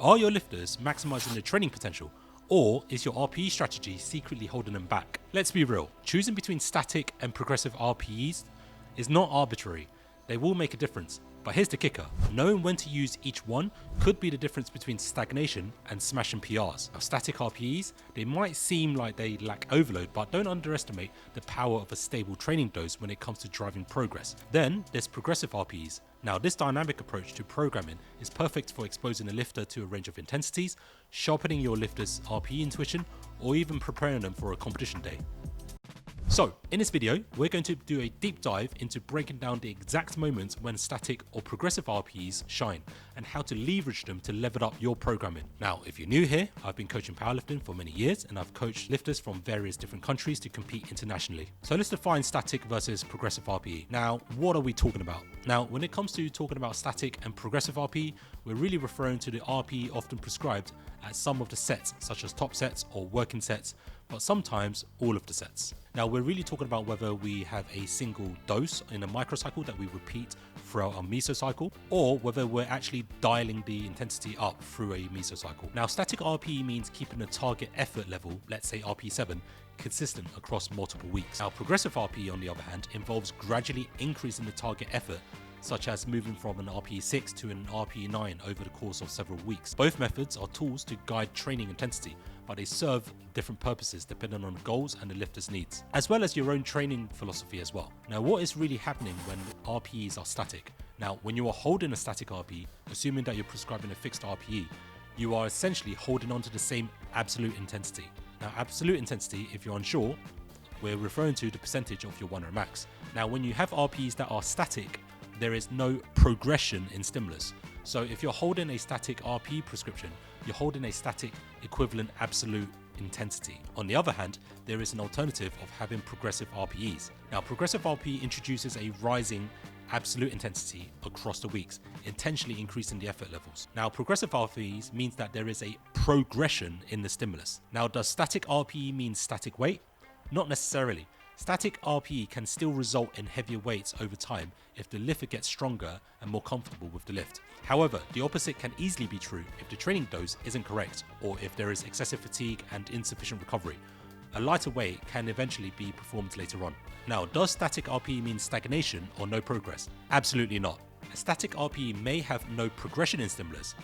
Are your lifters maximizing their training potential, or is your RPE strategy secretly holding them back? Let's be real, choosing between static and progressive RPEs is not arbitrary. They will make a difference. But here's the kicker, knowing when to use each one could be the difference between stagnation and smashing PRs. Now, static RPEs, they might seem like they lack overload, but don't underestimate the power of a stable training dose when it comes to driving progress. Then there's progressive RPEs. Now, this dynamic approach to programming is perfect for exposing a lifter to a range of intensities, sharpening your lifter's RPE intuition, or even preparing them for a competition day. So, in this video, we're going to do a deep dive into breaking down the exact moments when static or progressive RPEs shine and how to leverage them to level up your programming. Now, if you're new here, I've been coaching powerlifting for many years and I've coached lifters from various different countries to compete internationally. So let's define static versus progressive RPE. Now, what are we talking about? Now, when it comes to talking about static and progressive RPE, we're really referring to the RPE often prescribed at some of the sets, such as top sets or working sets, but sometimes all of the sets. Now, we're really talking about whether we have a single dose in a microcycle that we repeat throughout our mesocycle, or whether we're actually dialing the intensity up through a mesocycle. Now, static RPE means keeping the target effort level, let's say RPE 7, consistent across multiple weeks. Now, progressive RPE, on the other hand, involves gradually increasing the target effort, such as moving from an RPE 6 to an RPE 9 over the course of several weeks. Both methods are tools to guide training intensity, but they serve different purposes depending on the goals and the lifter's needs, as well as your own training philosophy as well. Now, what is really happening when RPEs are static? Now, when you are holding a static RPE, assuming that you're prescribing a fixed RPE, you are essentially holding on to the same absolute intensity. Now, absolute intensity, if you're unsure, we're referring to the percentage of your 1 rep max. Now, when you have RPEs that are static, there is no progression in stimulus. So if you're holding a static RPE prescription, you're holding a static equivalent absolute intensity. On the other hand, there is an alternative of having progressive RPEs. Now, progressive RPE introduces a rising absolute intensity across the weeks, intentionally increasing the effort levels. Now, progressive RPEs means that there is a progression in the stimulus. Now, does static RPE mean static weight? Not necessarily. Static RPE can still result in heavier weights over time if the lifter gets stronger and more comfortable with the lift. However, the opposite can easily be true if the training dose isn't correct or if there is excessive fatigue and insufficient recovery. A lighter weight can eventually be performed later on. Now, does static RPE mean stagnation or no progress? Absolutely not. A static RPE may have no progression in stimulus,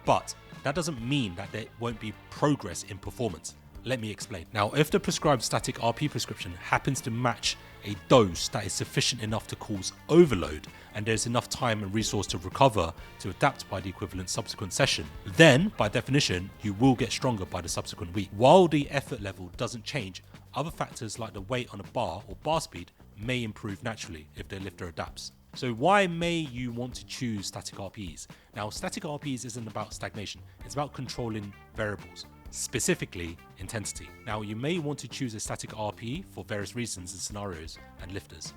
but that doesn't mean that there won't be progress in performance. Let me explain. Now, if the prescribed static RPE prescription happens to match a dose that is sufficient enough to cause overload and there's enough time and resource to recover to adapt by the equivalent subsequent session, then by definition, you will get stronger by the subsequent week. While the effort level doesn't change, other factors like the weight on a bar or bar speed may improve naturally if the lifter adapts. So why may you want to choose static RPEs? Now, static RPEs isn't about stagnation, it's about controlling variables, specifically intensity. Now, you may want to choose a static RPE for various reasons and scenarios and lifters.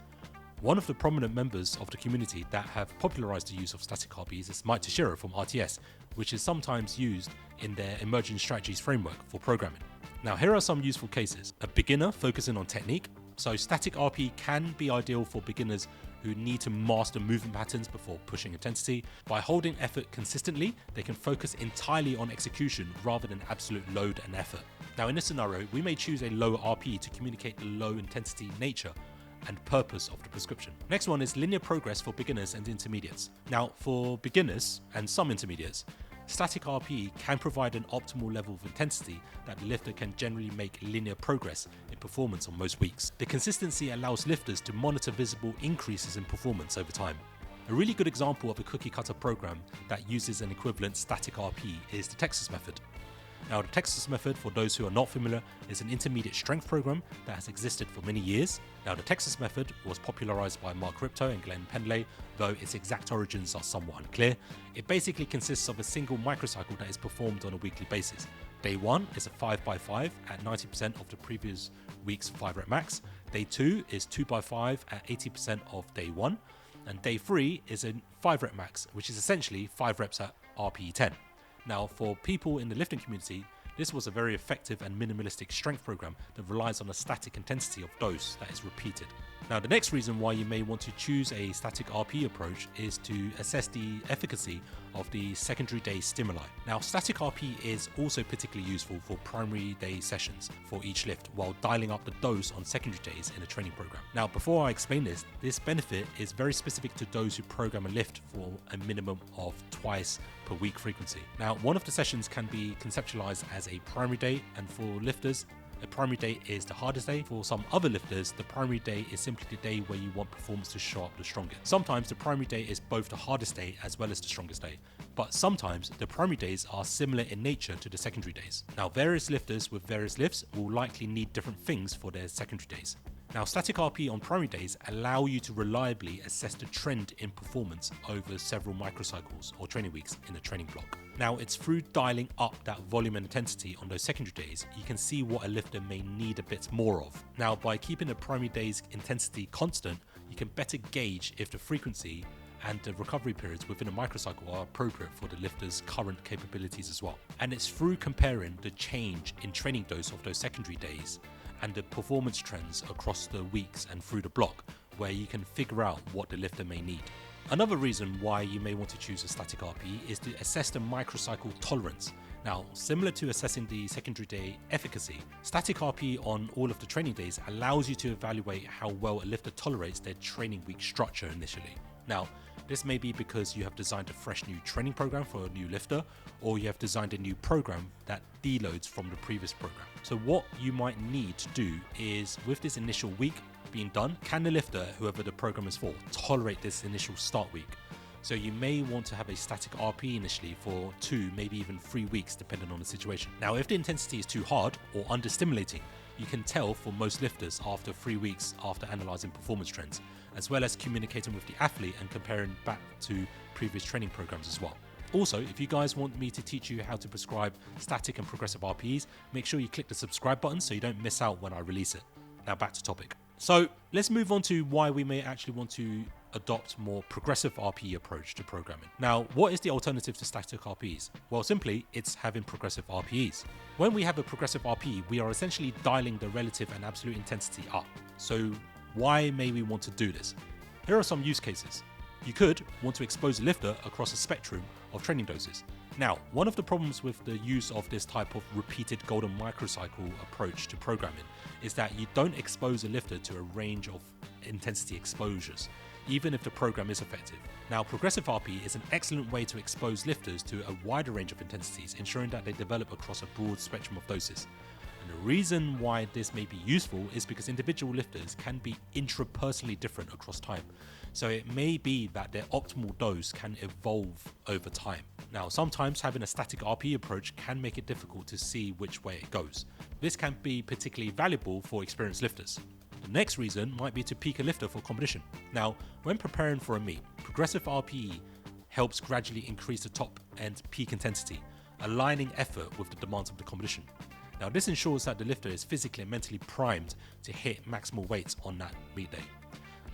One of the prominent members of the community that have popularized the use of static RPEs is Mike Teixeira from RTS, which is sometimes used in their emerging strategies framework for programming. Now, here are some useful cases. A beginner focusing on technique. So static RPE can be ideal for beginners who need to master movement patterns before pushing intensity. By holding effort consistently, they can focus entirely on execution rather than absolute load and effort. Now, in this scenario, we may choose a lower RPE to communicate the low intensity nature and purpose of the prescription. Next one is linear progress for beginners and intermediates. Now, for beginners and some intermediates, static RPE can provide an optimal level of intensity that the lifter can generally make linear progress in performance on most weeks. The consistency allows lifters to monitor visible increases in performance over time. A really good example of a cookie cutter program that uses an equivalent static RPE is the Texas method. Now, the Texas method, for those who are not familiar, is an intermediate strength program that has existed for many years. Now, the Texas method was popularized by Mark Ripto and Glenn Pendlay, though its exact origins are somewhat unclear. It basically consists of a single microcycle that is performed on a weekly basis. Day 1 is a 5x5 at 90% of the previous week's 5 rep max. Day 2 is 2x5 at 80% of day 1. And day 3 is a 5 rep max, which is essentially 5 reps at RPE 10. Now, for people in the lifting community, This was a very effective and minimalistic strength program that relies on a static intensity of dose that is repeated. Now, the next reason why you may want to choose a static RPE approach is to assess the efficacy of the secondary day stimuli. Now, static RPE is also particularly useful for primary day sessions for each lift, while dialing up the dose on secondary days in a training program. Now, before I explain this benefit is very specific to those who program a lift for a minimum of twice per week frequency. Now, one of the sessions can be conceptualized as a primary day, and for lifters, a primary day is the hardest day. For some other lifters, the primary day is simply the day where you want performance to show up the strongest. Sometimes the primary day is both the hardest day as well as the strongest day, but sometimes the primary days are similar in nature to the secondary days. Now, various lifters with various lifts will likely need different things for their secondary days. Now, static RPE on primary days allow you to reliably assess the trend in performance over several microcycles or training weeks in a training block. Now, it's through dialing up that volume and intensity on those secondary days, you can see what a lifter may need a bit more of. Now, by keeping the primary day's intensity constant, you can better gauge if the frequency and the recovery periods within a microcycle are appropriate for the lifter's current capabilities as well. And it's through comparing the change in training dose of those secondary days and the performance trends across the weeks and through the block where you can figure out what the lifter may need. Another reason why you may want to choose a static RPE is to assess the microcycle tolerance. Now, similar to assessing the secondary day efficacy, static RPE on all of the training days allows you to evaluate how well a lifter tolerates their training week structure initially. Now, this may be because you have designed a fresh new training program for a new lifter, or you have designed a new program that deloads from the previous program. So what you might need to do is, with this initial week being done, can the lifter, whoever the program is for, tolerate this initial start week? So you may want to have a static RPE initially for 2, maybe even 3 weeks, depending on the situation. Now, if the intensity is too hard or understimulating, you can tell for most lifters after 3 weeks after analysing performance trends, as well as communicating with the athlete and comparing back to previous training programs as well. Also, if you guys want me to teach you how to prescribe static and progressive RPEs, make sure you click the subscribe button so you don't miss out when I release it. Now back to topic. So let's move on to why we may actually want to adopt more progressive RPE approach to programming. Now, what is the alternative to static RPEs? Well, simply, it's having progressive RPEs. When we have a progressive RPE, we are essentially dialing the relative and absolute intensity up. So why may we want to do this? Here are some use cases. You could want to expose a lifter across a spectrum of training doses. Now, one of the problems with the use of this type of repeated golden microcycle approach to programming is that you don't expose a lifter to a range of intensity exposures, even if the program is effective. Now, progressive RPE is an excellent way to expose lifters to a wider range of intensities, ensuring that they develop across a broad spectrum of doses. And the reason why this may be useful is because individual lifters can be intrapersonally different across time. So it may be that their optimal dose can evolve over time. Now, sometimes having a static RPE approach can make it difficult to see which way it goes. This can be particularly valuable for experienced lifters. The next reason might be to peak a lifter for competition. Now, when preparing for a meet, progressive RPE helps gradually increase the top end peak intensity, aligning effort with the demands of the competition. Now, this ensures that the lifter is physically and mentally primed to hit maximal weights on that meet day.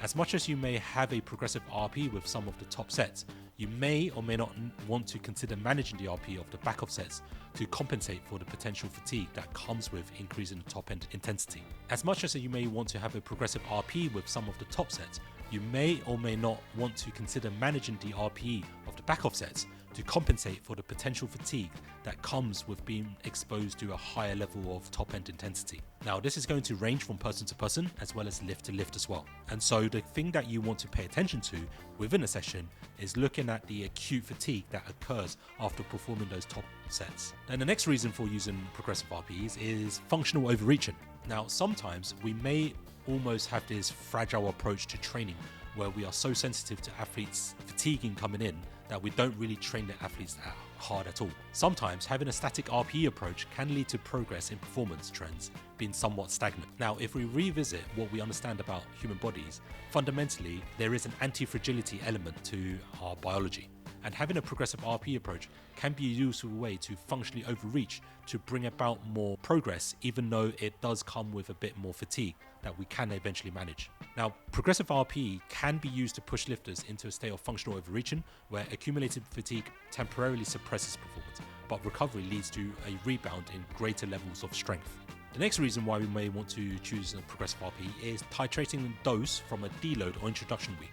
As much as you may have a progressive RPE with some of the top sets, you may or may not want to consider managing the RPE of the back of sets to compensate for the potential fatigue that comes with increasing the top end intensity. As much as you may want to have a progressive RPE with some of the top sets, you may or may not want to consider managing the RPE of the back of sets to compensate for the potential fatigue that comes with being exposed to a higher level of top end intensity. Now, this is going to range from person to person as well as lift to lift as well. And so the thing that you want to pay attention to within a session is looking at the acute fatigue that occurs after performing those top sets. And the next reason for using progressive RPEs is functional overreaching. Now, sometimes we may almost have this fragile approach to training where we are so sensitive to athletes fatiguing coming in that we don't really train the athletes that hard at all. Sometimes having a static RPE approach can lead to progress in performance trends being somewhat stagnant. Now, if we revisit what we understand about human bodies, fundamentally there is an anti-fragility element to our biology. and having a progressive RPE approach can be a useful way to functionally overreach to bring about more progress, even though it does come with a bit more fatigue that we can eventually manage. Now, progressive RPE can be used to push lifters into a state of functional overreaching where accumulated fatigue temporarily suppresses performance, but recovery leads to a rebound in greater levels of strength. The next reason why we may want to choose a progressive RPE is titrating the dose from a deload or introduction week.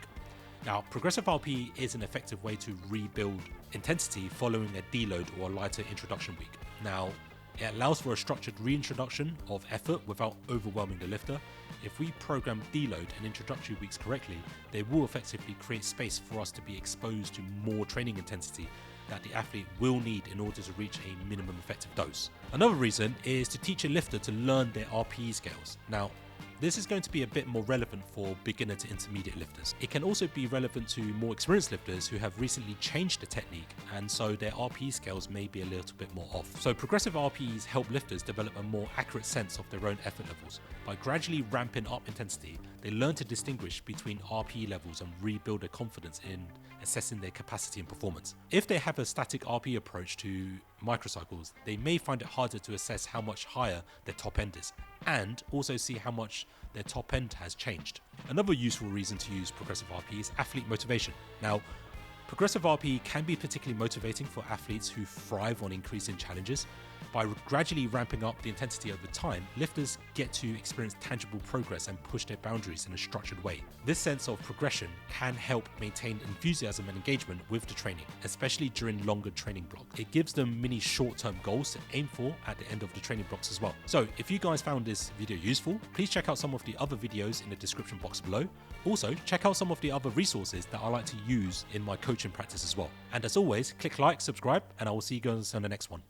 Now, progressive RPE is an effective way to rebuild intensity following a deload or a lighter introduction week. Now, it allows for a structured reintroduction of effort without overwhelming the lifter. If we program deload and introductory weeks correctly, they will effectively create space for us to be exposed to more training intensity that the athlete will need in order to reach a minimum effective dose. Another reason is to teach a lifter to learn their RPE scales. Now, this is going to be a bit more relevant for beginner to intermediate lifters. It can also be relevant to more experienced lifters who have recently changed the technique, and so their RPE scales may be a little bit more off. So progressive RPEs help lifters develop a more accurate sense of their own effort levels. By gradually ramping up intensity, they learn to distinguish between RPE levels and rebuild their confidence in assessing their capacity and performance. If they have a static RPE approach to microcycles, they may find it harder to assess how much higher their top end is, and also see how much their top end has changed. Another useful reason to use progressive RPE is athlete motivation. Now, progressive RPE can be particularly motivating for athletes who thrive on increasing challenges. By gradually ramping up the intensity over time, lifters get to experience tangible progress and push their boundaries in a structured way. This sense of progression can help maintain enthusiasm and engagement with the training, especially during longer training blocks. It gives them many short-term goals to aim for at the end of the training blocks as well. So if you guys found this video useful, please check out some of the other videos in the description box below. Also, check out some of the other resources that I like to use in my coaching practice as well. And as always, click like, subscribe, and I will see you guys on the next one.